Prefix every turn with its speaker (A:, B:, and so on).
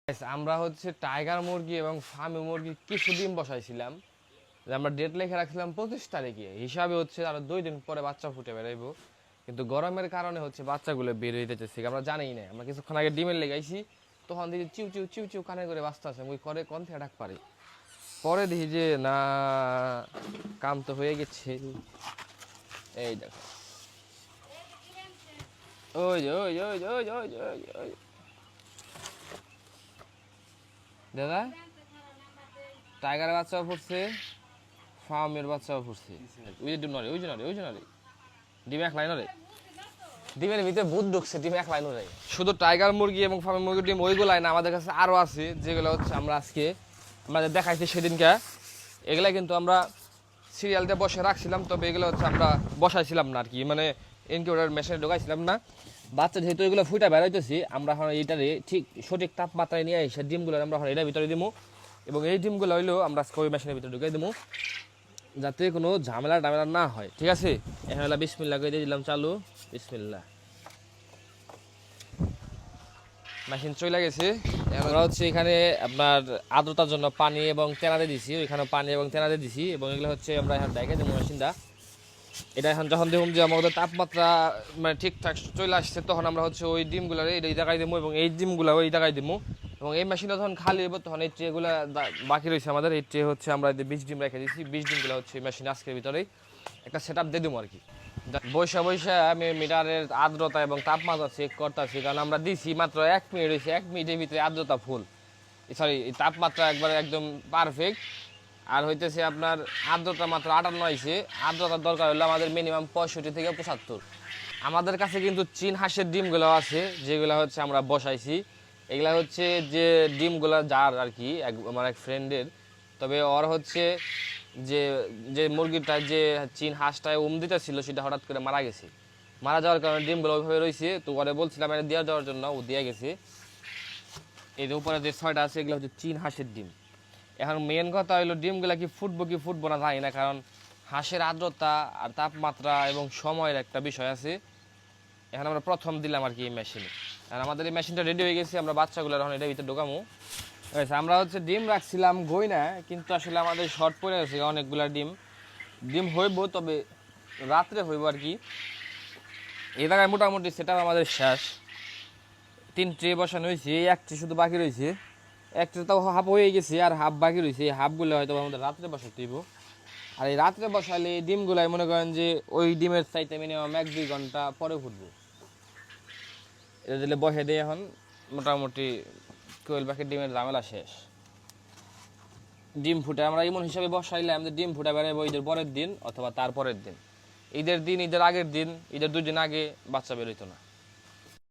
A: আমরা হচ্ছে টাইগার মুরগি এবং ফার্মি মুরগি কিছু ডিম বসাইছিলাম, আমরা ডেট লিখে রাখছিলাম 25 তারিখে, হিসাবে হচ্ছে আরো 2 দিন পরে বাচ্চা ফুটে বেরোইবো। কিন্তু গরমের কারণে হচ্ছে বাচ্চাগুলো বের হইতে চাইছে, আমরা জানিই না। আমরা কিছুক্ষণ আগে ডিমের লেগাইছি, তখন দেখি চিউ চিউ চিউ চিউ কানে করে বাচ্চা আছে, ওই করে কোন থেকে ডাক পারি। পরে দেখি যে না, কাম তো হয়ে গেছে। এই দেখো, ওই যে ওই যে ওই যে ওই যে ওই যে ওই যে ওই দাদা, টাইগারের বাচ্চাও ফুটছে, ফার্মের বাচ্চাও ফুটছে। ওই যে ডিম নড়ে, ওই যে নড়ে, ওই যে নড়ে, ডিম এক লাইন নড়ে, ডিমের ভিতরে ভূত ঢুকছে, ডিম এক লাইন নড়ে। শুধু টাইগার মুরগি এবং ফার্মের মুরগির ডিম ওইগুলাই না, আমাদের কাছে আরও আছে, যেগুলো হচ্ছে আমরা আজকে আমাদের দেখাইছি সেদিনকে। এগুলা কিন্তু আমরা সিরিয়াল দিয়ে বসে রাখছিলাম, তবে এগুলো হচ্ছে আমরা বসাইছিলাম না আর কি, মানে ইনকিউবেটর মেশিনে ঢোকাইছিলাম না। বাচ্চা যেহেতু এগুলো ফুটা বেরোইতেছি, আমরা এখন এইটারে ঠিক সঠিক তাপমাত্রায় নিয়ে এসে ডিমগুলো আমরা এখন এটার ভিতরে দিব, এবং এই ডিমগুলো হইলেও আমরা ওই মেশিনের ভিতরে ঢুকাই দেবো, যাতে কোনো ঝামেলা টামেলা না হয়। ঠিক আছে, এখন বিসমিল্লাহ করে দিয়ে দিলাম চালু। বিসমিল্লাহ, মেশিন চলে গেছে। আমরা হচ্ছে এখানে আপনার আর্দ্রতার জন্য পানি এবং তেনাতে দিছি, ওইখানে পানি এবং তেনাতে দিছি, এবং এগুলো হচ্ছে আমরা এখন দেখে দেবো মেশিনটা। এটা এখন যখন দেখুন যে আমাদের তাপমাত্রা মানে ঠিকঠাক চলে আসছে, তখন আমরা হচ্ছে ওই ডিমগুলো এই জায়গায় দেবো, এবং এই ডিমগুলো ওই জায়গায় দেবো। এবং এই মেশিনটা যখন খালি হইব, তখন এই ট্রেগুলো বাকি রয়েছে আমাদের, এই ট্রে হচ্ছে আমরা 20 ডিম রেখে দিচ্ছি। 20 ডিমগুলো হচ্ছে মেশিন আজকের ভিতরেই একটা সেট আপ দিয়ে দেবো আর কি। বৈশা বৈশা আমি মিটারের আর্দ্রতা এবং তাপমাত্রা চেক করতেছি, কারণ আমরা দিছি মাত্র 1 মিনিট হয়েছে, 1 মিনিটের ভিতরে আর্দ্রতা ফুল, সরি তাপমাত্রা একবার একদম পারফেক্ট। আর হইতেছে আপনার আর্দ্রতা মাত্র 58 হয়েছে। আর্দ্রতার দরকার হলো আমাদের মিনিমাম 65 থেকে 75। আমাদের কাছে কিন্তু চীন হাঁসের ডিমগুলো আছে, যেগুলো হচ্ছে আমরা বসাইছি। এগুলা হচ্ছে যে ডিমগুলো যার আর কি, আমার এক ফ্রেন্ডের, তবে ওর হচ্ছে যে যে মুরগিটা যে চীন হাঁসটায় দিতে ছিল, সেটা হঠাৎ করে মারা গেছে। মারা যাওয়ার কারণে ডিমগুলো ওইভাবে রয়েছে, তো ওরে বলছিলাম এটা দিয়ে দেওয়ার জন্য, ও দিয়ে গেছে। এর উপরে যে 6টা আছে, এগুলো হচ্ছে চীন হাঁসের ডিম। এখন মেন কথা হলো ডিমগুলো কি ফুটবো না জানি না, কারণ হাঁসের আর্দ্রতা আর তাপমাত্রা এবং সময়ের একটা বিষয় আছে। এখন আমরা প্রথম দিলাম আর কি এই মেশিনে, আর আমাদের এই মেশিনটা রেডি হয়ে গেছে। আমরা বাচ্চাগুলো এখন এটার ভিতরে ঢোকামো। আমরা হচ্ছে ডিম রাখছিলাম গই না, কিন্তু আসলে আমাদের শর্ট পড়ে গেছে অনেকগুলা ডিম হইব, তবে রাত্রে হইব আর কি। এই জায়গায় মোটামুটি সেটা আমাদের শেষ। 3 ট্রে বসানো হয়েছে, 1 ট্রে শুধু বাকি রয়েছে। 1 ট্রে তাও হাফ হয়ে গেছে, আর হাফ বাকি রয়েছে। এই হাফগুলো হয়তো আমাদের রাত্রে বসাতে হইব। আর এই রাত্রে বসালে এই ডিমগুলাই মনে করেন যে ওই ডিমের চাইতে মিনিমাম 1-2 ঘন্টা পরে ফুটবো। এটা দিলে বসে দিয়ে এখন মোটামুটি কোয়েল পাখির ডিমের ঝামেলা শেষ। ডিম ফুটে আমরা এমন হিসাবে বসাইলে আমাদের ডিম ফুটে বেরোবো ঈদের পরের দিন অথবা তার পরের দিন। ঈদের দিন, ঈদের আগের দিন, ঈদের 2 দিন আগে বাচ্চা বেরোইতো না।